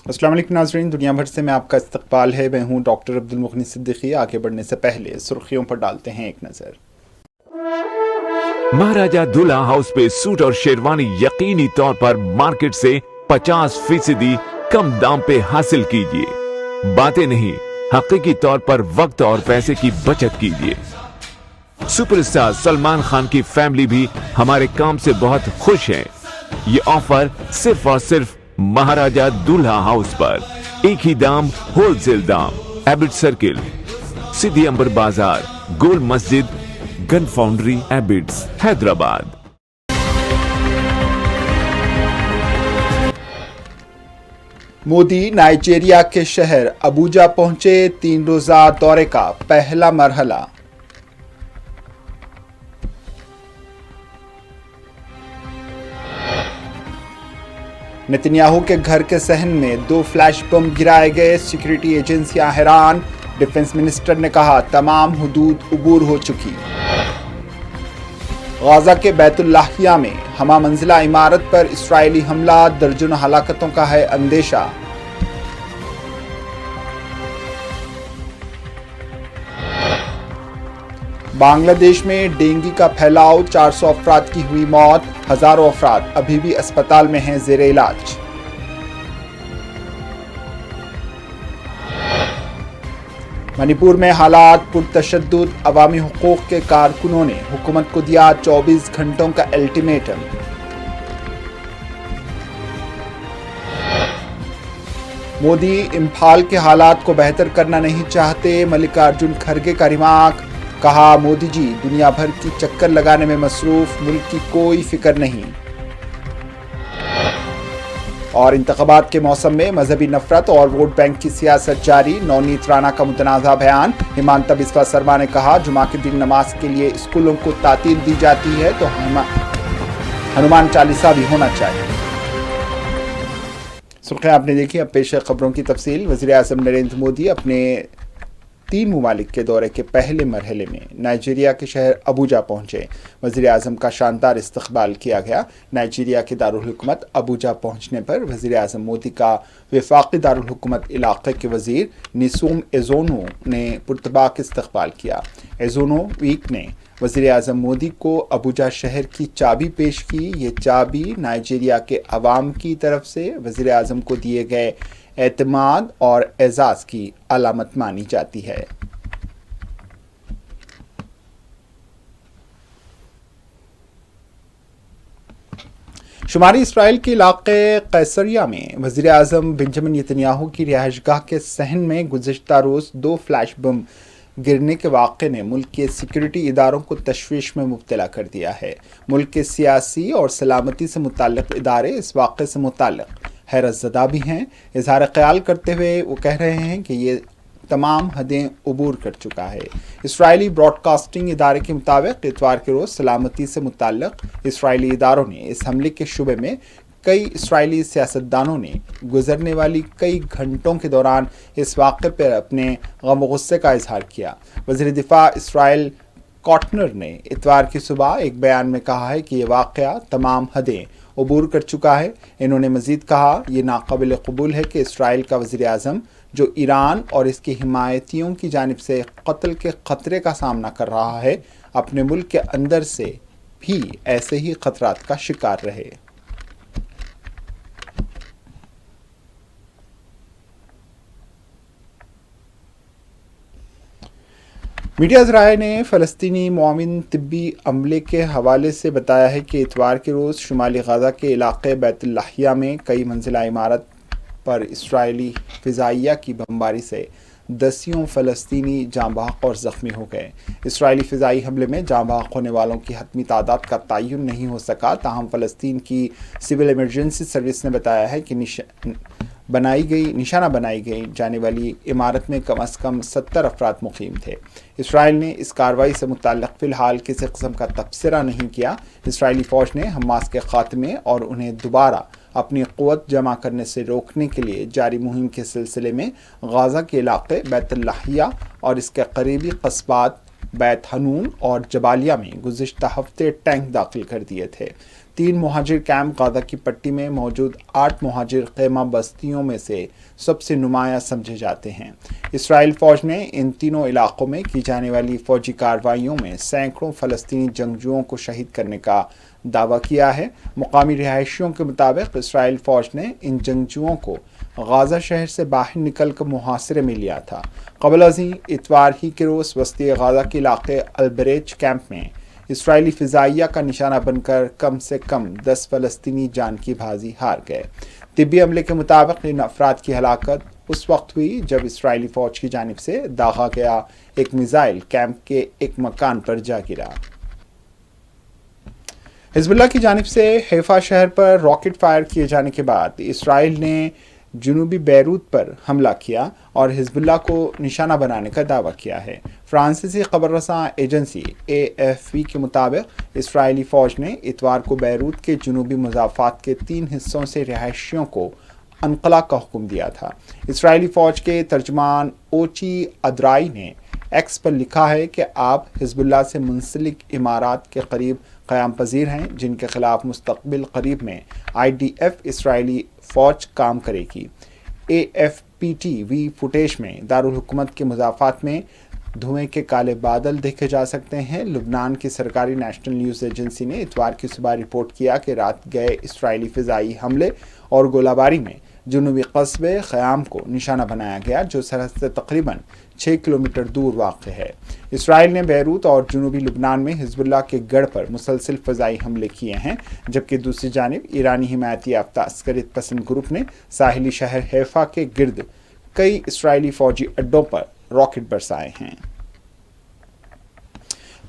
अस्सलाम वालेकुम नाज़रीन, दुनिया भर से मैं आपका इस्तकबाल है। मैं हूँ डॉक्टर अब्दुल मुगनी सिद्दीकी। आगे बढ़ने से पहले सुर्खियों पर डालते हैं एक नज़र। महाराजा दूल्हा हाउस पे सूट और शेरवानी यकीनी तौर पर मार्केट से 50% कम दाम पे हासिल कीजिए। बातें नहीं, हकीकी तौर पर वक्त और पैसे की बचत कीजिए। सुपरस्टार सलमान खान की फैमिली भी हमारे काम से बहुत खुश है। ये ऑफर सिर्फ और सिर्फ महाराजा दूल्हा हाउस पर, एक ही दाम, होलसेल दाम। एबिट सर्किल, सिद्धी अंबर बाजार, गोल मस्जिद, gun foundry, Abids, Hyderabad. Modi Nigeria के शहर अबुजा पहुंचे। 3 रोजा दौरे का पहला मरहला। नेतन्याहू के घर के सहन में 2 फ्लैश बम गिराए गए। सिक्योरिटी एजेंसियां हैरान। डिफेंस मिनिस्टर ने कहा तमाम हुदूद उबूर हो चुकी। गाजा के बैतुल लाहिया में हमा मंजिला इमारत पर इस्राएली हमला, दर्जनों हलाकतों का है अंदेशा। बांग्लादेश में डेंगू का फैलाव, 400 अफराद की हुई मौत, हजारों अफराद अभी भी अस्पताल में हैं जेर इलाज। मणिपुर में हालात पुरतशद्दुद, अवामी हुकूक के कारकुनों ने हुकूमत को दिया 24 घंटों का अल्टीमेटम। मोदी इम्फाल के हालात को बेहतर करना नहीं चाहते। मल्लिकार्जुन खड़गे का रिमार्क, कहा मोदी जी दुनिया भर की चक्कर लगाने में मसरूफ, मुल्क की कोई फिक्र नहीं। और इंतखाबात के मौसम में मजहबी नफरत और वोट बैंक की सियासत जारी। नवनीत राणा का मुतनाज़ा बयान। हिमांता बिस्वा शर्मा ने कहा जुमा के दिन नमाज के लिए स्कूलों को तातील दी जाती है तो हनुमान चालीसा भी होना चाहिए। सुर्खियां आपने देखी, अब पेश है खबरों की तफसील। वज़ीर आज़म नरेंद्र मोदी अपने 3 ममालिक के दौरे के पहले मरहले में नाइजीरिया के शहर अबुजा पहुंचे। वज़ीर आज़म का शानदार इस्तकबाल किया गया। नाइजीरिया के दारुल हुकूमत अबुजा पहुंचने पर वज़ीर आज़म मोदी का वफाकी दारुल हुकूमत इलाक़े के वज़ीर निसूम एज़ोनो ने पुरतबाक इस्तकबाल किया। एज़ोनो वीक ने वज़ीर आज़म मोदी को अबुजा शहर की चाबी पेश की। ये चाबी नाइजीरिया के अवाम की तरफ से वज़ीर आज़म को दिए गए एतमाद और एजाज़ की अलामत मानी जाती है। शुमारी इसराइल के इलाके कैसरिया में वज़ीर आज़म बेंजामिन नेतन्याहू की रिहाइशगाह के सहन में गुज़िश्ता रोज़ 2 फ्लैश बम गिरने के वाक़े ने मुल्क के सिक्योरिटी इदारों को तशवीश में मुब्तला कर दिया है। मुल्क के सियासी और सलामती से मुताल्लिक़ इदारे इस वाक़े से मुताल्लिक़ हैरत ज़दा भी हैं। इज़हार ख्याल करते हुए वो कह रहे हैं कि ये तमाम हदें उबूर कर चुका है। इसराइली ब्रॉडकास्टिंग इदारे के मुताबिक इतवार के रोज़ सलामती से मुताल्लिक़ इसराइली इदारों ने इस हमले के शुबे में कई इसराइली सियासतदानों ने गुजरने वाली कई घंटों के दौरान इस वाक़े पर अपने गम गुस्से का इजहार किया। वज़ीर दिफा इसराइल कॉटनर ने इतवार की सुबह एक बयान में कहा है कि यह वाक़या तमाम हदें उबूर कर चुका है। इन्होंने मज़ीद कहा यह नाकाबिल कबूल है कि इसराइल का वज़ीर आज़म जो ईरान और इसके हिमायतियों की जानिब से कत्ल के ख़तरे का सामना कर रहा है, अपने मुल्क के अंदर से भी ऐसे ही ख़तरात का शिकार रहे। मीडिया ज़राए ने फ़लस्तीनी मुआविन तिब्बी अमले के हवाले से बताया है कि इतवार के रोज़ शुमाली गाज़ा के इलाक़े बैतुल लाहिया में कई मंजिला इमारत पर इसराइली फ़िज़ाइया की बमबारी से 10 फ़लस्तीनी जाँ बहक और ज़ख्मी हो गए। इसराइली फ़िज़ाई हमले में जाँ बहक होने वालों की हतमी तादाद का तयन नहीं हो सका। ताहम फ़लस्तीन की सिविल इमरजेंसी सर्विस ने बताया है कि निशाना बनाई गई जाने वाली इमारत में कम अज़ कम 70 अफराद मुकीम थे। इसराइल ने इस कार्रवाई से मुताल्लिक़ फ़िलहाल किसी किस्म का तबसरा नहीं किया। इसराइली फ़ौज ने हमास के ख़ात्मे और उन्हें दोबारा अपनी क़ुव्वत जमा करने से रोकने के लिए जारी मुहिम के सिलसिले में गाज़ा के इलाक़े बैतुल लाहिया और इसके करीबी कस्बात बैत हनून और जबालिया में गुज़िश्ता हफ्ते टैंक दाखिल कर दिए थे। 3 मुहाजिर कैंप गाजा की पट्टी में मौजूद 8 मुहाजिर खेमा बस्तियों में से सबसे नुमाया समझे जाते हैं। इसराइल फौज ने इन तीनों इलाकों में की जाने वाली फौजी कार्रवाइयों में सैकड़ों फलस्तीनी जंगजुओं को शहीद करने का दावा किया है। मुकामी रिहायशियों के मुताबिक इसराइल फौज ने इन जंगजुओं को गाजा शहर से बाहर निकलकर मुहासरे में लिया था। कबल अज़ीं इतवार ही के रोज़ वस्ती गाजा के इलाके अलबरेज कैंप में इसराइली फ़िज़ाइया का निशाना बनकर कम से कम 10 फ़लस्तीनी जान की बाजी हार गए। तिब्बी अमले के मुताबिक इन अफराद की हलाकत उस वक्त हुई जब इसराइली फ़ौज की जानिब से दागा गया एक मिसाइल कैंप के एक मकान पर जा गिरा। हिजबुल्लाह की जानिब से हैफा शहर पर रॉकेट फायर किए जाने के बाद इसराइल ने जुनूबी बैरूत पर हमला किया और हिजबुल्लाह को निशाना बनाने का दावा किया है। फ्रांसीसी खबररसां एजेंसी AFP के मुताबिक इसराइली फ़ौज ने इतवार को बैरूत के जुनूबी मुजाफ़ात के 3 हिस्सों से रिहायशियों को अनकला का हुक्म दिया था। इसराइली फ़ौज के तर्जमान ओची अदराई ने एक्स पर लिखा है कि आप हिजबुल्लाह से मुंसलिक इमारात के करीब क़याम पजीर हैं, जिनके खिलाफ मुस्तक़बिल करीब में IDF इसराइली फ़ौज काम करेगी। AFP-TV फुटेज में दारुल हुकूमत के मुजाफ़ात में धुएं के काले बादल देखे जा सकते हैं। लुबनान की सरकारी नेशनल न्यूज़ एजेंसी ने इतवार की सुबह रिपोर्ट किया कि रात गए इसराइली फ़िज़ाई हमले और गोलाबारी में जुनूबी कस्बे ख़याम को निशाना बनाया गया, जो सरहद से तकरीबन 6 किलोमीटर दूर वाक़ है। इसराइल ने बैरूत और जुनूबी लुबनान में हिजबुल्लाह के गढ़ पर मुसलसल फ़ज़ाई हमले किए हैं, जबकि दूसरी जानिब ईरानी हिमायती याफ्ता अस्करियत पसंद ग्रुप ने साहिली शहर हैफा के गिर्द कई इसराइली फ़ौजी अड्डों पर रॉकेट बरसाए हैं।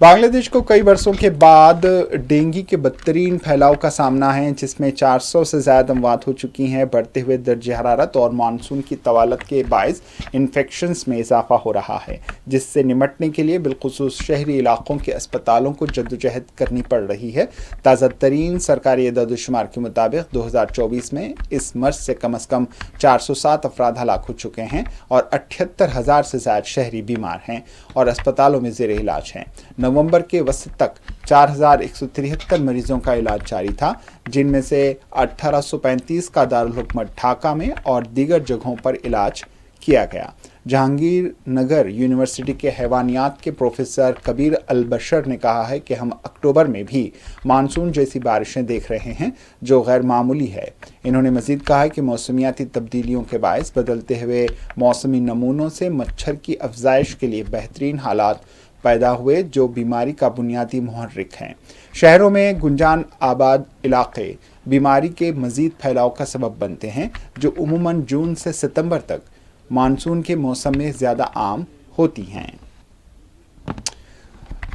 बांग्लादेश को कई बरसों के बाद डेंगू के बदतरीन फैलाव का सामना है, जिसमें 400 से ज़्यादा अमवात हो चुकी हैं। बढ़ते हुए दर्जे हरारत और मानसून की तवालत के बायस इन्फेक्शंस में इजाफा हो रहा है, जिससे निमटने के लिए बिलखुसूस शहरी इलाकों के अस्पतालों को जद्दोजहद करनी पड़ रही है। ताज़ा तरीन सरकारी एदाद-ओ-शुमार के मुताबिक 2024 में इस मर्ज से कम 407 अफराद हलाक हो चुके हैं और 78,000 से ज़्यादा शहरी बीमार हैं और अस्पतालों में ज़ेर इलाज हैं। नवंबर के वसत तक 4,173 मरीजों का इलाज जारी था, जिनमें से 1,835 का दारुल हुकूमत ढाका में और दीगर जगहों पर इलाज किया गया। जहांगीर नगर यूनिवर्सिटी के हैवानियात के प्रोफेसर कबीर अल-बशर ने कहा है कि हम अक्टूबर में भी मानसून जैसी बारिशें देख रहे हैं, जो गैर मामूली है। इन्होंने मजीद कहा है कि मौसमियाती तब्दीलियों के बायस बदलते हुए मौसमी नमूनों से मच्छर की अफजाइश के लिए बेहतरीन हालात पैदा हुए, जो बीमारी का बुनियादी मुहर्रिक हैं। शहरों में गुंजान आबाद इलाके बीमारी के मजीद फैलाव का सबब बनते हैं, जो उमूमन जून से सितंबर तक मानसून के मौसम में ज़्यादा आम होती हैं।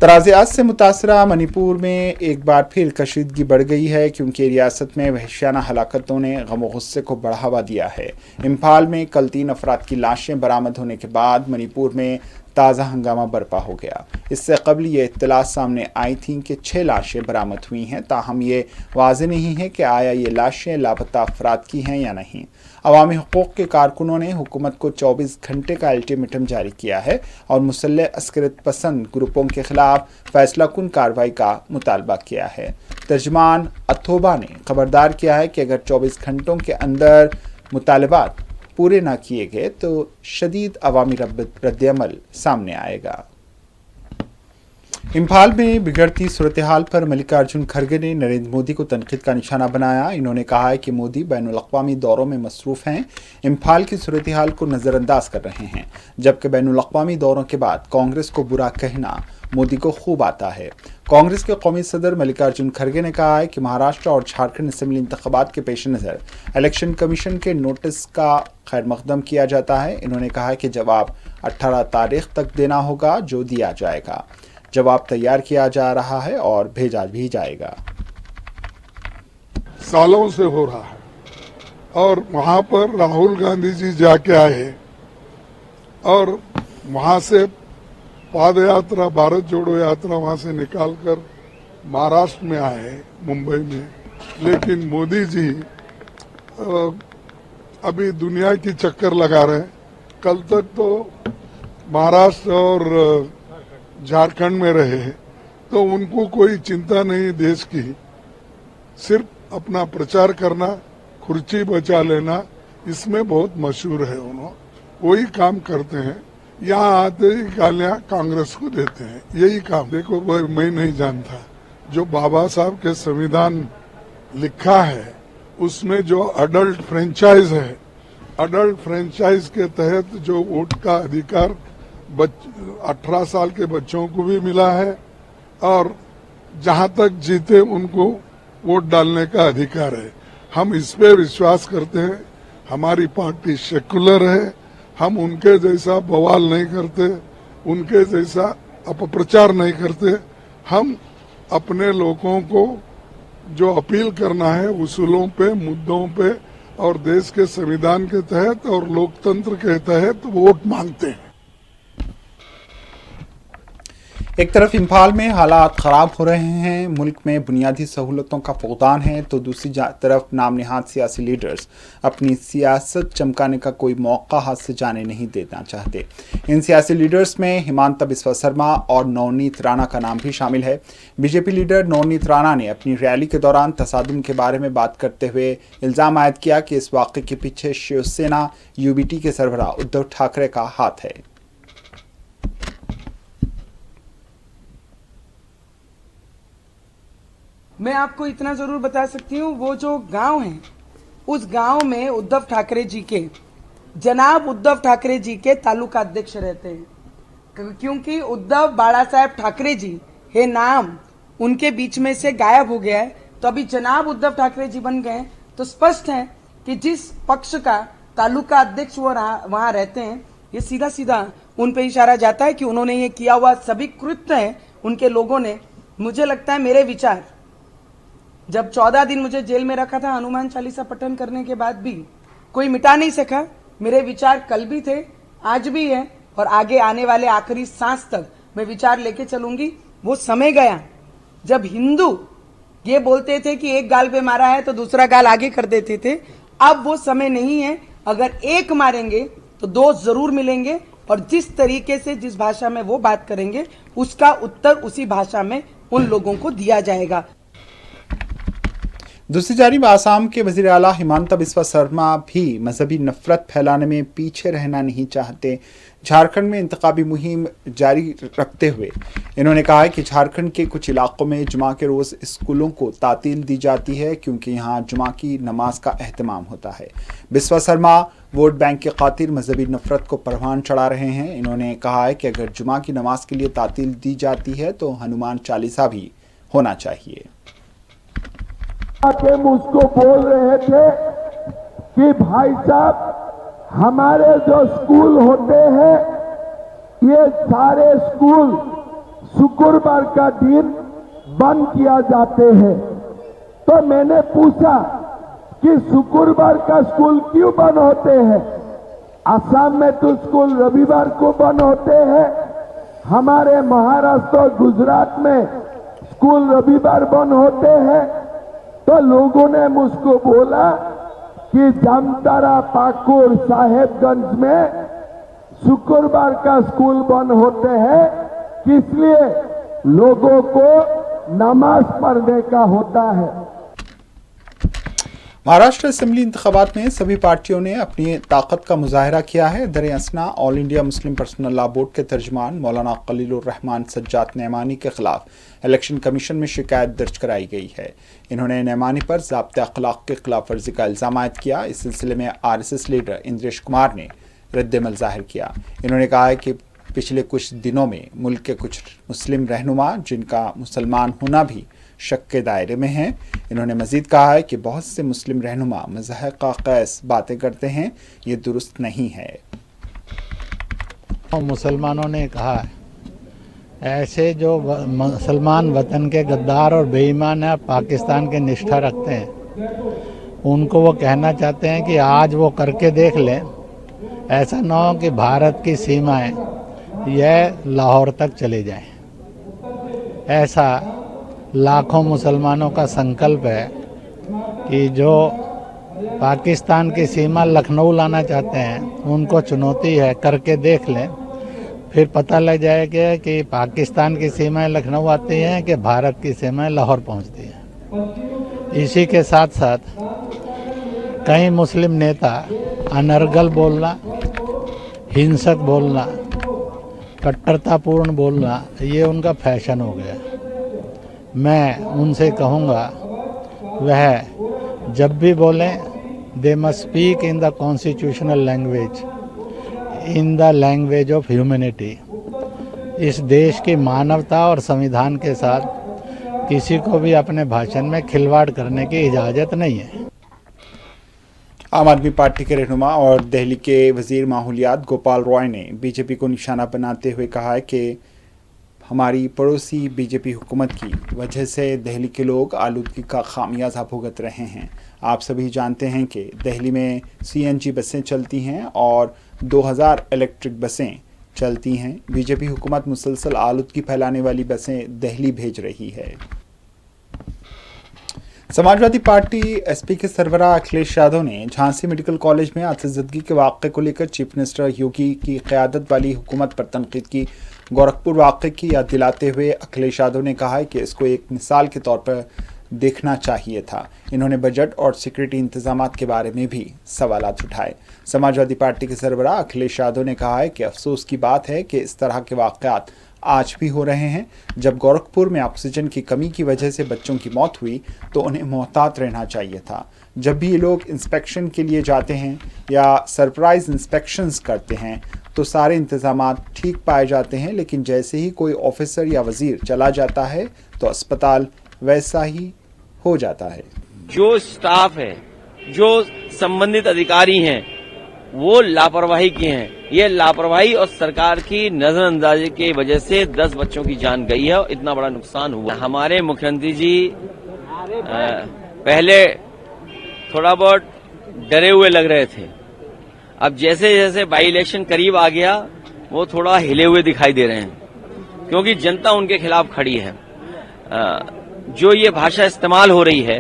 तनाज़ात से मुतासरा मणिपुर में एक बार फिर कशीदगी बढ़ गई है, क्योंकि रियासत में वहशियाना हलाकतों ने गम व गुस्से को बढ़ावा दिया है। इम्फाल में कल 3 अफराद की लाशें बरामद होने के बाद मणिपुर में ताज़ा हंगामा बरपा हो गया। इससे कबल ये इत्तला सामने आई थी कि 6 लाशें बरामद हुई हैं, ताहम ये वाज़ेह नहीं है कि आया ये लाशें लापता अफराद की हैं या नहीं। अवामी हुकूक़ के कारकुनों ने हुकूमत को 24 घंटे का अल्टीमेटम जारी किया है और मुसल्लह अस्करियत पसंद ग्रुपों के खिलाफ फैसला कुन कार्रवाई का मुतालबा किया है। तर्जमान अथोबा ने खबरदार किया है कि अगर 24 घंटों के अंदर मुतालबात पूरे ना किए गए तो शदीद अवामी रद्द-ए-अमल सामने आएगा। इम्फाल में बिगड़ती सूरत हाल पर मल्लिकार्जुन खड़गे ने नरेंद्र मोदी को तनकीद का निशाना बनाया। इन्होंने कहा है कि मोदी बैनुल-अक़वामी दौरों में मसरूफ़ हैं, इम्फाल की सूरत हाल को नज़रअंदाज कर रहे हैं, जबकि बैनुल-अक़वामी दौरों के बाद कांग्रेस को बुरा कहना मोदी को खूब आता है। कांग्रेस के कौमी सदर मल्लिकार्जुन खड़गे ने कहा है कि महाराष्ट्र और झारखंड असेंबली इंतखाबात के पेश नज़र इलेक्शन कमीशन के नोटिस का खैर मकदम किया जाता है। इन्होंने कहा कि जवाब 18 तारीख तक देना होगा, जो दिया जाएगा। जवाब तैयार किया जा रहा है और भेजा भी जाएगा। सालों से हो रहा है और वहां पर राहुल गांधी जी जाके आए और वहां से पाद यात्रा, भारत जोड़ो यात्रा वहां से निकालकर महाराष्ट्र में आए, मुंबई में। लेकिन मोदी जी अभी दुनिया की चक्कर लगा रहे हैं। कल तक तो महाराष्ट्र और झारखंड में रहे, तो उनको कोई चिंता नहीं देश की। सिर्फ अपना प्रचार करना, कुर्सी बचा लेना, इसमें बहुत मशहूर है। उन्होंने वही काम करते हैं। यहाँ आते ही गालियां कांग्रेस को देते हैं, यही काम। देखो मैं नहीं जानता, जो बाबा साहब के संविधान लिखा है उसमें जो अडल्ट फ्रेंचाइज है, अडल्ट फ्रेंचाइज के तहत जो वोट का अधिकार 18 साल के बच्चों को भी मिला है और जहां तक जीते उनको वोट डालने का अधिकार है। हम इस पे विश्वास करते हैं। हमारी पार्टी सेकुलर है, हम उनके जैसा बवाल नहीं करते, उनके जैसा अपप्रचार नहीं करते। हम अपने लोगों को जो अपील करना है उसूलों पे, मुद्दों पे और देश के संविधान के तहत और लोकतंत्र के तहत वोट मांगते हैं। एक तरफ इम्फाल में हालात खराब हो रहे हैं, मुल्क में बुनियादी सहूलतों का फुकदान है, तो दूसरी तरफ नाम निहाद सियासी लीडर्स अपनी सियासत चमकाने का कोई मौका हाथ से जाने नहीं देना चाहते। इन सियासी लीडर्स में हिमांता बिस्वा शर्मा और नवनीत राणा का नाम भी शामिल है। बीजेपी लीडर नवनीत राणा ने अपनी रैली के दौरान तसादुम के बारे में बात करते हुए इल्ज़ाम आयद किया कि इस वाक़े के पीछे शिवसेना यूबीटी के सरबराह उद्धव ठाकरे का हाथ है। मैं आपको इतना जरूर बता सकती हूँ, वो जो गांव है उस गांव में उद्धव ठाकरे जी के, जनाब उद्धव ठाकरे जी के तालुका अध्यक्ष रहते हैं। क्योंकि उद्धव बाला साहेब ठाकरे जी है नाम उनके बीच में से गायब हो गया है, तो अभी जनाब उद्धव ठाकरे जी बन गए। तो स्पष्ट है कि जिस पक्ष का तालुका अध्यक्ष वो वहां रहते हैं, ये सीधा सीधा उन पे इशारा जाता है कि उन्होंने ये किया हुआ सभी कृत्य है उनके लोगों ने। मुझे लगता है मेरे विचार, जब 14 दिन मुझे जेल में रखा था हनुमान चालीसा पठन करने के बाद भी कोई मिटा नहीं सका। मेरे विचार कल भी थे, आज भी है और आगे आने वाले आखिरी सांस तक मैं विचार लेके चलूंगी। वो समय गया जब हिंदू ये बोलते थे कि एक गाल पे मारा है तो दूसरा गाल आगे कर देते थे। अब वो समय नहीं है। अगर एक मारेंगे तो दो जरूर मिलेंगे और जिस तरीके से जिस भाषा में वो बात करेंगे उसका उत्तर उसी भाषा में उन लोगों को दिया जाएगा। दूसरी जानिब आसाम के वज़ीर आला हिमांता बिस्वा शर्मा भी मजहबी नफरत फैलाने में पीछे रहना नहीं चाहते। झारखंड में इंतखाबी मुहिम जारी रखते हुए इन्होंने कहा है कि झारखंड के कुछ इलाकों में जुमा के रोज़ स्कूलों को तातील दी जाती है क्योंकि यहाँ जुमा की नमाज का एहतमाम होता है। बिस्वा शर्मा वोट बैंक की खातिर मजहबी नफरत को परवान चढ़ा रहे हैं। इन्होंने कहा है कि अगर जुमा की नमाज के लिए तातील दी जाती है तो हनुमान चालीसा भी होना चाहिए। के मुझको बोल रहे थे कि भाई साहब हमारे जो स्कूल होते हैं ये सारे स्कूल शुक्रवार का दिन बंद किया जाते हैं। तो मैंने पूछा कि शुक्रवार का स्कूल क्यों बंद होते हैं? असम में तो स्कूल रविवार को बंद होते हैं, हमारे महाराष्ट्र और गुजरात में स्कूल रविवार बंद होते हैं। तो लोगों ने मुझको बोला कि जामताड़ा, पाकुड़, साहेबगंज में शुक्रवार का स्कूल बंद होते हैं, इसलिए लोगों को नमाज पढ़ने का होता है। महाराष्ट्र असेंबली इंतखाबात में सभी पार्टियों ने अपनी ताकत का मुजाहरा किया है। दर-ए-असना All India Muslim Personal Law Board के तर्जुमान मौलाना खलीलुर रहमान सज्जाद नैमानी के खिलाफ इलेक्शन कमीशन में शिकायत दर्ज कराई गई है। इन्होंने नैमानी पर ज़ाब्ते अखलाक के खिलाफ वर्जी का इल्ज़ाम आयद किया। इस सिलसिले में RSS लीडर इंद्रेश कुमार ने रद्द-ए-अमल ज़ाहिर किया। इन्होंने कहा है कि पिछले कुछ दिनों में मुल्क के कुछ मुस्लिम रहनुमा जिनका मुसलमान होना भी शक के दायरे में है। इन्होंने मजीद कहा है कि बहुत से मुस्लिम रहनुमा मज़हक़ क़ैस बातें करते हैं, ये दुरुस्त नहीं है। मुसलमानों ने कहा है ऐसे जो मुसलमान वतन के गद्दार और बेईमान है, पाकिस्तान के निष्ठा रखते हैं, उनको वो कहना चाहते हैं कि आज वो करके देख लें। ऐसा ना हो कि भारत की सीमाएं यह लाहौर तक चले जाएं। ऐसा लाखों मुसलमानों का संकल्प है कि जो पाकिस्तान की सीमा लखनऊ लाना चाहते हैं उनको चुनौती है, करके देख लें, फिर पता लग जाएगा कि पाकिस्तान की सीमाएं लखनऊ आती हैं कि भारत की सीमाएं लाहौर पहुंचती हैं। इसी के साथ साथ कई मुस्लिम नेता अनर्गल बोलना, हिंसक बोलना, कट्टरतापूर्ण बोलना, ये उनका फैशन हो गया। मैं उनसे कहूँगा वह जब भी बोलें they must speak in the constitutional language, in the language of humanity. इस देश की मानवता और संविधान के साथ किसी को भी अपने भाषण में खिलवाड़ करने की इजाज़त नहीं है। आम आदमी पार्टी के रहनुमा और दिल्ली के वजीर माहौलियात गोपाल रॉय ने बीजेपी को निशाना बनाते हुए कहा है कि हमारी पड़ोसी बीजेपी हुकूमत की वजह से दिल्ली के लोग आलूदगी का खामियाजा भुगत रहे हैं। आप सभी जानते हैं कि दिल्ली में CNG बसें चलती हैं और 2000 इलेक्ट्रिक बसें चलती हैं। बीजेपी हुकूमत मुसलसल आलूदगी फैलाने वाली बसें दिल्ली भेज रही है। समाजवादी पार्टी SP के सरबराह अखिलेश यादव ने झांसी मेडिकल कॉलेज में आतिशबाजी के वाक़े को लेकर चीफ मिनिस्टर योगी की क़यादत वाली हुकूमत पर तनकीद की। गोरखपुर वाक़े की याद दिलाते हुए अखिलेश यादव ने कहा है कि इसको एक मिसाल के तौर पर देखना चाहिए था। इन्होंने बजट और सिक्योरिटी इंतजामात के बारे में भी सवालात उठाए। समाजवादी पार्टी के सरबराह अखिलेश यादव ने कहा है कि अफसोस की बात है कि इस तरह के वाक़यात आज भी हो रहे हैं। जब गोरखपुर में ऑक्सीजन की कमी की वजह से बच्चों की मौत हुई तो उन्हें मोहतात रहना चाहिए था। जब भी ये लोग इंस्पेक्शन के लिए जाते हैं या सरप्राइज इंस्पेक्शंस करते हैं तो सारे इंतजामात ठीक पाए जाते हैं, लेकिन जैसे ही कोई ऑफिसर या वजीर चला जाता है तो अस्पताल वैसा ही हो जाता है। जो स्टाफ है, जो संबंधित अधिकारी हैं, वो लापरवाही किए हैं। ये लापरवाही और सरकार की नजरअंदाजी की वजह से 10 बच्चों की जान गई है और इतना बड़ा नुकसान हुआ। हमारे मुख्यमंत्री जी पहले थोड़ा बहुत डरे हुए लग रहे थे, अब जैसे जैसे बाई इलेक्शन करीब आ गया वो थोड़ा हिले हुए दिखाई दे रहे हैं, क्योंकि जनता उनके खिलाफ खड़ी है। जो ये भाषा इस्तेमाल हो रही है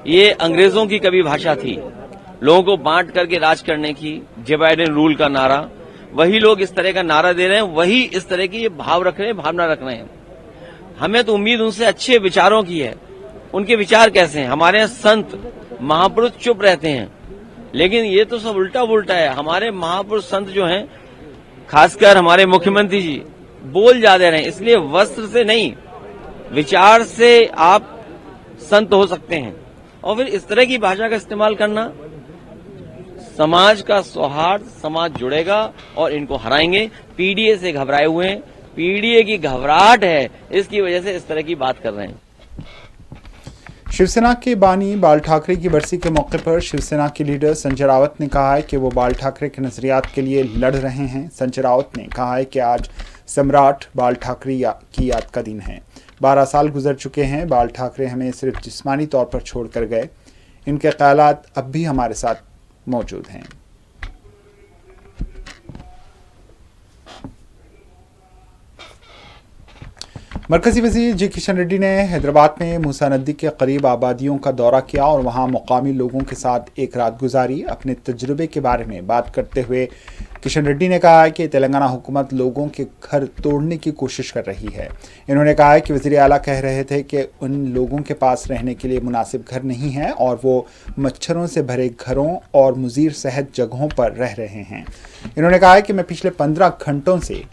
ये अंग्रेजों की कभी भाषा थी, लोगों को बांट करके राज करने की, डिवाइड एंड रूल का नारा। वही लोग इस तरह का नारा दे रहे हैं, वही इस तरह की ये भाव रख रहे हैं, भावना रख रहे हैं। हमें तो उम्मीद उनसे अच्छे विचारों की है। उनके विचार कैसे हैं? हमारे यहाँ संत महापुरुष चुप रहते हैं, लेकिन ये तो सब उल्टा पुल्टा है। हमारे महापुरुष संत जो हैं, खासकर हमारे मुख्यमंत्री जी, बोल ज्यादा रहे हैं। इसलिए वस्त्र से नहीं, विचार से आप संत हो सकते हैं। और फिर इस तरह की भाषा का इस्तेमाल करना, समाज का सौहार्द, समाज जुड़ेगा और इनको हराएंगे। पीडीए से घबराए हुए हैं, पीडीए की घबराहट है, इसकी वजह से इस तरह की बात कर रहे हैं। शिवसेना के बानी बाल ठाकरे की बरसी के मौके पर शिवसेना के लीडर संजय राउत ने कहा है कि वो बाल ठाकरे के नजरियात के लिए लड़ रहे हैं। संजय राउत ने कहा है कि आज सम्राट बाल ठाकरे की याद का दिन है। 12 साल गुजर चुके हैं। बाल ठाकरे हमें सिर्फ जिस्मानी तौर पर छोड़कर गए। इनके ख्यालात अब भी हमारे साथ मौजूद हैं। मरकजी वजीर जी किशन रेड्डी ने हैदराबाद में मूसा नदी के करीब आबादियों का दौरा किया और वहां मुकामी लोगों के साथ एक रात गुजारी। अपने तजुर्बे के बारे में बात करते हुए किशन रेड्डी ने कहा है कि तेलंगाना हुकूमत लोगों के घर तोड़ने की कोशिश कर रही है। इन्होंने कहा है कि वज़ीर आला कह रहे थे कि उन लोगों के पास रहने के लिए मुनासिब घर नहीं है और वो मच्छरों से भरे घरों और मुज़ीर सेहत जगहों पर रह रहे हैं। इन्होंने कहा है कि मैं पिछले 15 घंटों से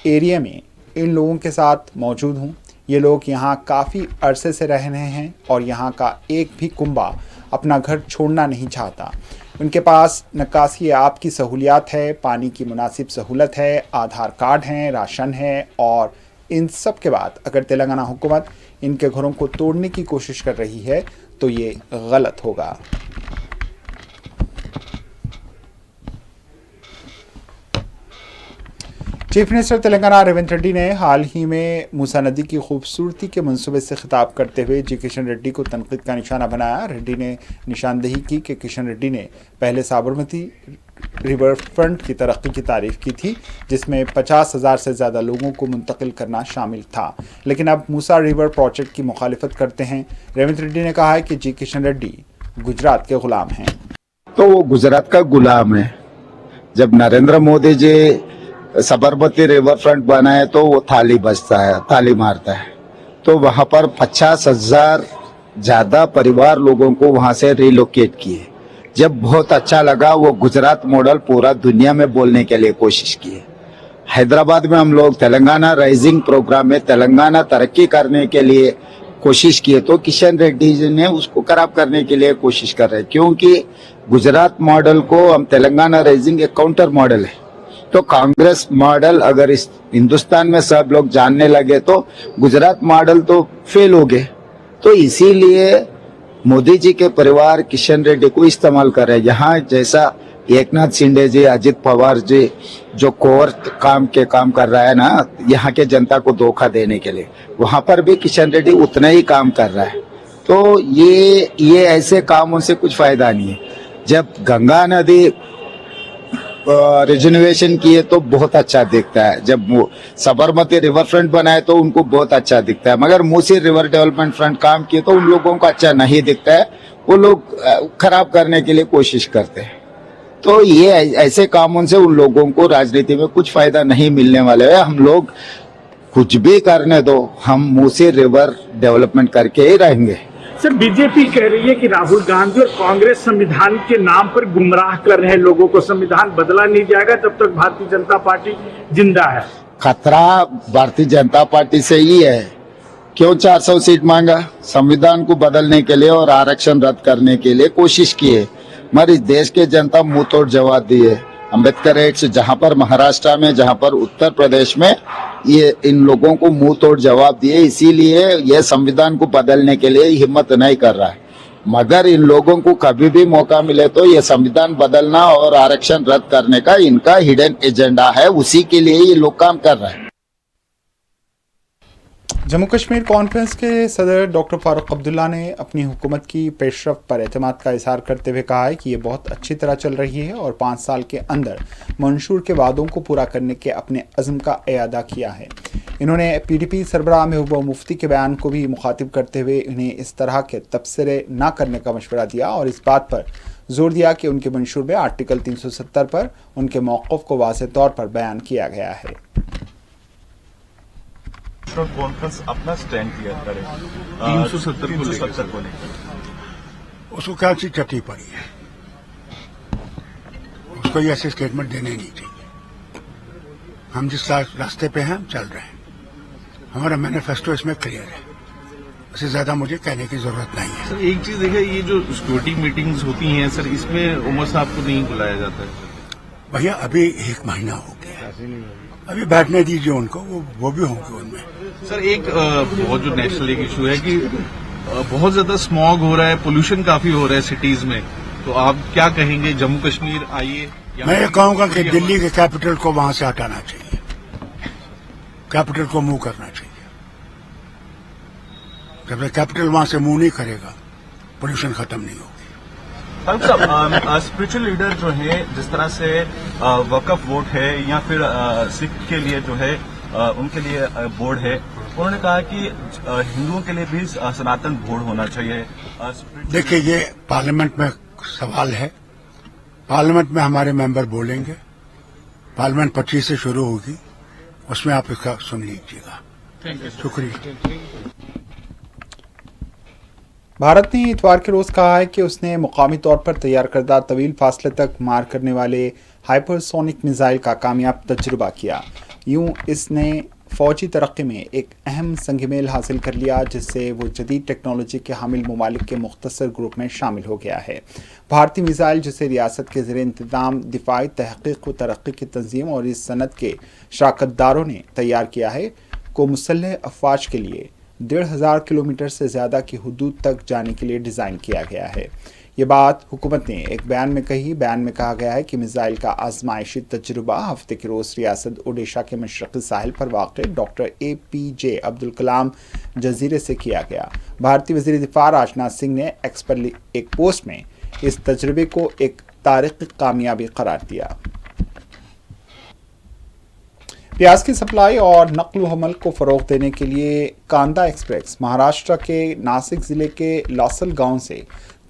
एरिया में इन लोगों के साथ मौजूद हूँ। ये लोग यहाँ काफ़ी अरसे से रह रहे हैं और यहाँ का एक भी कुंबा अपना घर छोड़ना नहीं चाहता। उनके पास निकासी आब की सहूलियात है, पानी की मुनासिब सहूलत है, आधार कार्ड हैं, राशन है, और इन सब के बाद अगर तेलंगाना हुकूमत इनके घरों को तोड़ने की कोशिश कर रही है तो ये गलत होगा। चीफ मिनिस्टर तेलंगाना रेवंत रेड्डी ने हाल ही में मूसा नदी की खूबसूरती के मंसूबे से खिताब करते हुए जी किशन रेड्डी को तनकीद का निशाना बनाया। रेड्डी ने निशानदेही की कि किशन रेड्डी ने पहले साबरमती रिवर फ्रंट की तरक्की की तारीफ की थी, जिसमें 50,000 से ज़्यादा लोगों को मुंतकिल करना शामिल था, लेकिन अब मूसा रिवर प्रोजेक्ट की मुखालिफत करते हैं। रेवंत रेड्डी ने कहा है कि जी किशन रेड्डी गुजरात के गुलाम हैं। तो वो गुजरात का गुलाम है। जब नरेंद्र मोदी जी साबरमती रिवर फ्रंट बनाए तो वो थाली बजता है, थाली मारता है। तो वहां पर 50,000 ज्यादा परिवार लोगों को वहां से रिलोकेट किए। जब बहुत अच्छा लगा, वो गुजरात मॉडल पूरा दुनिया में बोलने के लिए कोशिश किए। हैदराबाद में हम लोग तेलंगाना राइजिंग प्रोग्राम में तेलंगाना तरक्की करने के लिए कोशिश किए, तो किशन रेड्डी जी ने उसको खराब करने के लिए कोशिश कर रहे हैं, क्योंकि गुजरात मॉडल को हम तेलंगाना राइजिंग एक काउंटर मॉडल है। तो कांग्रेस मॉडल अगर इस हिंदुस्तान में सब लोग जानने लगे तो गुजरात मॉडल तो फेल हो गए। तो इसीलिए मोदी जी के परिवार किशन रेड्डी को इस्तेमाल कर रहे हैं। यहाँ जैसा एकनाथ शिंदे जी, अजित पवार जी जो कोर काम कर रहा है ना, यहाँ के जनता को धोखा देने के लिए, वहां पर भी किशन रेड्डी उतना ही काम कर रहा है। तो ये ऐसे कामों से कुछ फायदा नहीं है। जब गंगा नदी रिजर्वेशन किए तो बहुत अच्छा दिखता है, जब वो साबरमती रिवर फ्रंट बनाए तो उनको बहुत अच्छा दिखता है, मगर मूसी रिवर डेवलपमेंट फ्रंट काम किए तो उन लोगों को अच्छा नहीं दिखता है। वो लोग खराब करने के लिए कोशिश करते हैं। तो ये ऐसे कामों से उन लोगों को राजनीति में कुछ फायदा नहीं मिलने वाले है। हम लोग कुछ भी करने दो, हम मूसी रिवर डेवलपमेंट करके ही रहेंगे। सर, बीजेपी कह रही है कि राहुल गांधी और कांग्रेस संविधान के नाम पर गुमराह कर रहे हैं लोगों को। संविधान बदला नहीं जाएगा जब तक भारतीय जनता पार्टी जिंदा है। खतरा भारतीय जनता पार्टी से ही है। क्यों 400 सीट मांगा? संविधान को बदलने के लिए और आरक्षण रद्द करने के लिए कोशिश किए, मगर इस देश के जनता मुंह तोड़ जवाब दिए। अम्बेडकर एक्ट जहां पर महाराष्ट्र में, जहां पर उत्तर प्रदेश में ये इन लोगों को मुंह तोड़ जवाब दिए, इसीलिए ये संविधान को बदलने के लिए हिम्मत नहीं कर रहा है। मगर इन लोगों को कभी भी मौका मिले तो ये संविधान बदलना और आरक्षण रद्द करने का इनका हिडन एजेंडा है, उसी के लिए ये लोग काम कर रहे हैं। जम्मू कश्मीर कॉन्फ्रेंस के सदर डॉक्टर फारूक अब्दुल्ला ने अपनी हुकूमत की पेशरफ पर एतमाद का इजहार करते हुए कहा है कि ये बहुत अच्छी तरह चल रही है और 5 साल के अंदर मंशूर के वादों को पूरा करने के अपने अज़्म का इयादा किया है। इन्होंने PDP सरबराह महबूबा मुफ्ती के बयान को भी मुखातिब करते हुए उन्हें इस तरह के तबसरे न करने का मशवरा दिया और इस बात पर जोर दिया कि उनके मंशूर में आर्टिकल 370 पर उनके मौक़िफ़ को वाज़ेह तौर पर बयान किया गया है। कॉन्फ्रेंस अपना स्टैंड क्लियर करे 370 को लेकर उसको क्या चीज चटी पड़ी है, उसको ये ऐसे स्टेटमेंट देने नहीं चाहिए। हम जिस रास्ते पे हैं हम चल रहे हैं, हमारा मैनिफेस्टो इसमें क्लियर है, इससे ज्यादा मुझे कहने की जरूरत नहीं है। सर, एक चीज देखिए, ये जो सिक्योरिटी मीटिंग्स होती हैं सर, इसमें उमर साहब को नहीं बुलाया जाता है। भैया अभी 1 महीना हो गया, अभी बैठने दीजिए उनको, वो भी होंगे उनमें। सर, एक बहुत जो नेशनल एक इशू है कि बहुत ज्यादा स्मॉग हो रहा है, पोल्यूशन काफी हो रहा है सिटीज में, तो आप क्या कहेंगे? जम्मू कश्मीर आइए। मैं ये कहूंगा कि दिल्ली के कैपिटल को वहां से हटाना चाहिए, कैपिटल को मूव करना चाहिए। जब तक कैपिटल वहां से मूव नहीं करेगा, पोल्यूशन खत्म नहीं होगी। स्पिरिचुअल लीडर जो है, जिस तरह से वक्फ वोट है या फिर सिख के लिए जो है उनके लिए बोर्ड है, उन्होंने कहा कि हिंदुओं के लिए भी सनातन बोर्ड होना चाहिए। देखिए, ये पार्लियामेंट में सवाल है, पार्लियामेंट में हमारे मेंबर बोलेंगे, पार्लियामेंट 25 से शुरू होगी, उसमें आप इसका सुन लीजिएगा। शुक्रिया। भारत ने इतवार के रोज कहा है कि उसने मुकामी तौर पर तैयार करदा तवील फासले तक मार करने वाले हाइपरसोनिक मिसाइल का कामयाब तजुर्बा किया। यूं इसने फौजी तरक्की में एक अहम संगमेल हासिल कर लिया, जिससे वो जदीद टेक्नोलॉजी के हामिल ममालिक के मुख्तसर ग्रुप में शामिल हो गया है। भारतीय मिसाइल, जिसे रियासत के ज़ेर इंतज़ाम दिफाई तहक़ीक़ व तरक्की की तंजीम और इस सनत के शराकतदारों ने तैयार किया है, को मुसल्लह अफ़वाज के लिए 1500 किलोमीटर से ज़्यादा की हदूद तक जाने के लिए डिज़ाइन किया गया है। ये बात हुकूमत ने एक बयान में कही। बयान में कहा गया है कि मिसाइल का आजमाइशी तजुर्बा हफ्ते के रोज़ रियासत ओडिशा के मशरक़ी साहिल पर वाक़ डॉक्टर APJ अब्दुल कलाम जजीरे से किया गया। भारतीय वज़ीर दिफ़ा राजनाथ सिंह ने एक्स पर एक पोस्ट में इस तजुर्बे को एक तारीख़ी कामयाबी करार दिया। प्याज की सप्लाई और नकल व हमल को फ़रोग़ देने के लिए कांदा एक्सप्रेस महाराष्ट्र के नासिक ज़िले के लौसल गांव से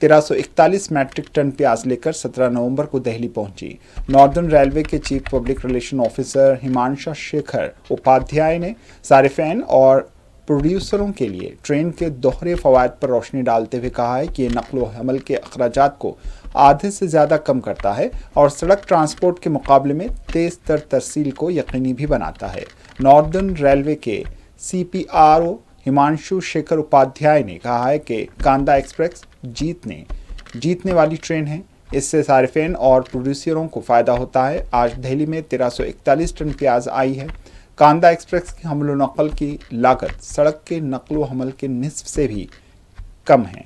1341 मैट्रिक टन प्याज लेकर 17 नवंबर को दिल्ली पहुंची। नॉर्दर्न रेलवे के chief public relation officer Himanshu Shekhar Upadhyay ने सारिफैन और प्रोड्यूसरों के लिए ट्रेन के दोहरे फवायद पर रोशनी डालते हुए कहा है कि ये नकलो हमल के अखराजात को आधे से ज़्यादा कम करता है और सड़क ट्रांसपोर्ट के मुकाबले में तेज़ तर तरसील को यकीनी भी बनाता है। नॉर्दर्न रेलवे के CPRO हिमांशु शेखर उपाध्याय ने कहा है कि कांदा एक्सप्रेस जीतने वाली ट्रेन है। इससे सारिफिन और प्रोड्यूसरों को फ़ायदा होता है। आज दिल्ली में 1341 टन प्याज आई है। कांदा एक्सप्रेस की हमलो नकल की लागत सड़क के नकलो हमल के निस्फ से भी कम है।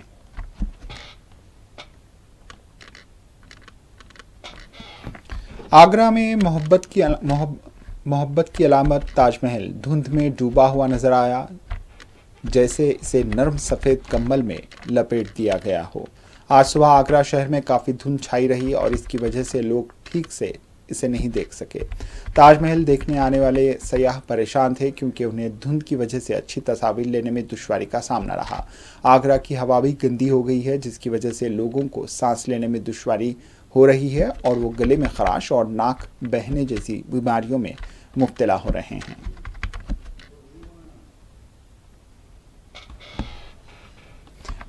आगरा में मोहब्बत की अलामत ताजमहल धुंध में डूबा हुआ नजर आया, जैसे इसे नरम सफ़ेद कम्बल में लपेट दिया गया हो। आज सुबह आगरा शहर में काफ़ी धुंध छाई रही और इसकी वजह से लोग ठीक से इसे नहीं देख सके। ताजमहल देखने आने वाले सयाह परेशान थे क्योंकि उन्हें धुंध की वजह से अच्छी तस्वीर लेने में दुश्वारी का सामना रहा। आगरा की हवा भी गंदी हो गई है, जिसकी वजह से लोगों को सांस लेने में दुश्वारी हो रही है और वो गले में खराश और नाक बहने जैसी बीमारियों में मुब्तला हो रहे हैं।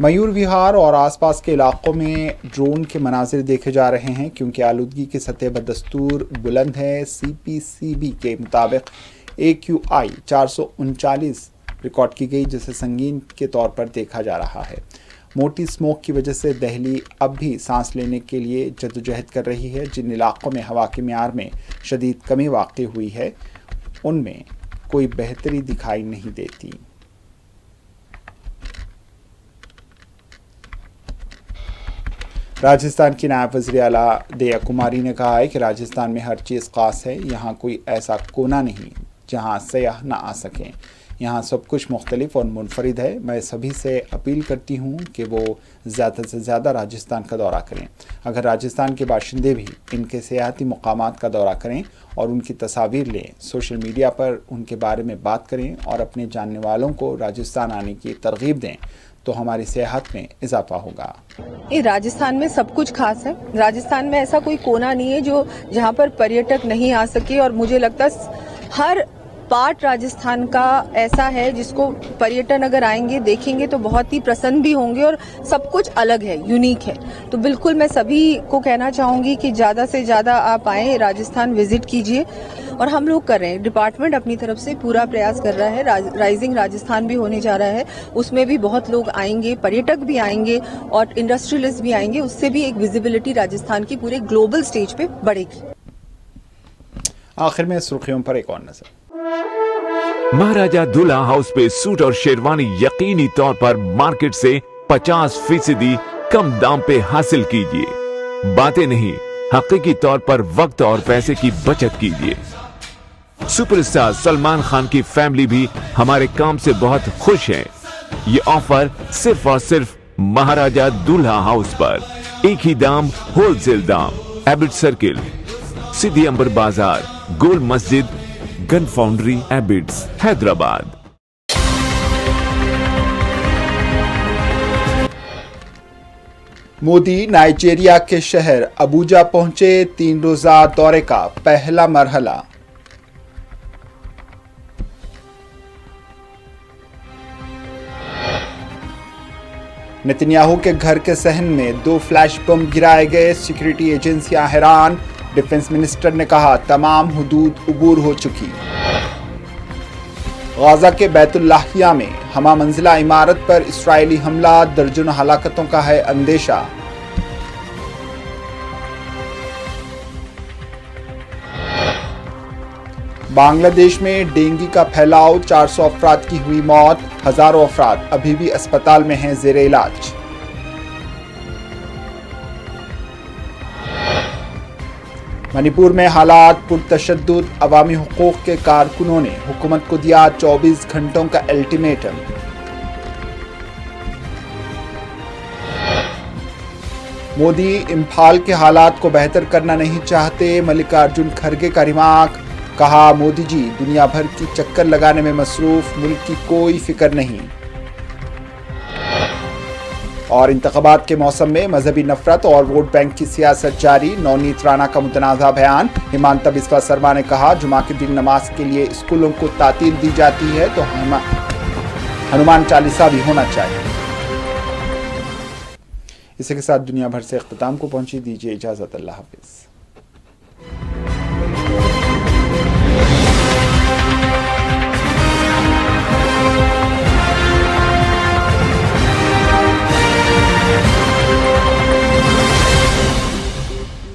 मयूर विहार और आसपास के इलाकों में ड्रोन के मनाजिर देखे जा रहे हैं क्योंकि आलूदगी की सतह बदस्तूर बुलंद है। CPCB के मुताबिक AQI 439 रिकॉर्ड की गई, जिसे संगीन के तौर पर देखा जा रहा है। मोटी स्मोक की वजह से दिल्ली अब भी सांस लेने के लिए जद्दोजहद कर रही है। जिन इलाकों में हवा के मियार में शदीद कमी वाक़ई हुई है उनमें कोई बेहतरी दिखाई नहीं देती। राजस्थान की नायब वज़ीर आला दया कुमारी ने कहा है कि राजस्थान में हर चीज़ ख़ास है। यहाँ कोई ऐसा कोना नहीं जहाँ सयाह ना आ सकें। यहाँ सब कुछ मुख्तलिफ और मुनफरिद है। मैं सभी से अपील करती हूँ कि वो ज़्यादा से ज़्यादा राजस्थान का दौरा करें। अगर राजस्थान के बाशिंदे भी इनके सियाहती मकामात का दौरा करें और उनकी तस्वीर लें, सोशल मीडिया पर उनके बारे में बात करें और अपने जानने वालों को राजस्थान आने की तरगीब दें तो हमारी सेहत में इजाफा होगा। राजस्थान में सब कुछ खास है। राजस्थान में ऐसा कोई कोना नहीं है जो जहाँ पर पर्यटक नहीं आ सके और मुझे लगता है हर पार्ट राजस्थान का ऐसा है जिसको पर्यटन अगर आएंगे देखेंगे तो बहुत ही प्रसन्न भी होंगे और सब कुछ अलग है, यूनिक है। तो बिल्कुल मैं सभी को कहना चाहूंगी कि ज़्यादा से ज़्यादा आप आएँ, राजस्थान विजिट कीजिए और हम लोग कर रहे हैं। डिपार्टमेंट अपनी तरफ से पूरा प्रयास कर रहा है। राइजिंग राजस्थान भी होने जा रहा है, उसमें भी बहुत लोग आएंगे, पर्यटक भी आएंगे और इंडस्ट्रियलिस्ट भी आएंगे। उससे भी एक विजिबिलिटी राजस्थान की पूरे ग्लोबल स्टेज पे बढ़ेगी। आखिर में सुर्खियों पर एक और नजर। महाराजा दूल्हा हाउस पे सूट और शेरवानी यकीनी तौर पर मार्केट से 50% कम दाम पे हासिल कीजिए। बातें नहीं, हकीकी तौर पर वक्त और पैसे की बचत कीजिए। सुपरस्टार सलमान खान की फैमिली भी हमारे काम से बहुत खुश है। ये ऑफर सिर्फ और सिर्फ महाराजा दूल्हा हाउस पर। एक ही दाम, होलसेल दाम। एबिट सर्किल, सिद्धि अंबर बाजार, गोल मस्जिद, gun foundry, Abids, Hyderabad. Modi Nigeria के शहर अबुजा पहुंचे। 3 रोजा दौरे का पहला मरहला। नेतन्याहू के घर के सहन में 2 फ्लैश बम गिराए गए। सिक्योरिटी एजेंसियां हैरान। डिफेंस मिनिस्टर ने कहा तमाम हुदूद उबूर हो चुकी। गाजा के बैतुल्लाहिया में हमा मंजिला इमारत पर इस्राएली हमला, दर्जनों हलाकतों का है अंदेशा। बांग्लादेश में डेंगू का फैलाव, 400 अफराद की हुई मौत, हजारों अफराद अभी भी अस्पताल में हैं जेर इलाज। मणिपुर में हालात पुरतशद्दुद, अवामी हुकूक के कारकुनों ने हुकूमत को दिया 24 घंटों का अल्टीमेटम। मोदी इम्फाल के हालात को बेहतर करना नहीं चाहते। मल्लिकार्जुन खड़गे का रिमार्क, कहा मोदी जी दुनिया भर की चक्कर लगाने में मसरूफ, मुल्क की कोई फिक्र नहीं। और इंतखाबात के मौसम में मजहबी नफरत और वोट बैंक की सियासत जारी। नवनीत राणा का मुतनाज़ा बयान। हिमांता बिस्वा शर्मा ने कहा जुमा के दिन नमाज के लिए स्कूलों को तातील दी जाती है तो हनुमान चालीसा भी होना चाहिए। इसी के साथ दुनिया भर से इख्तिताम को पहुंची। दीजिए इजाजत। अल्लाह हाफिज।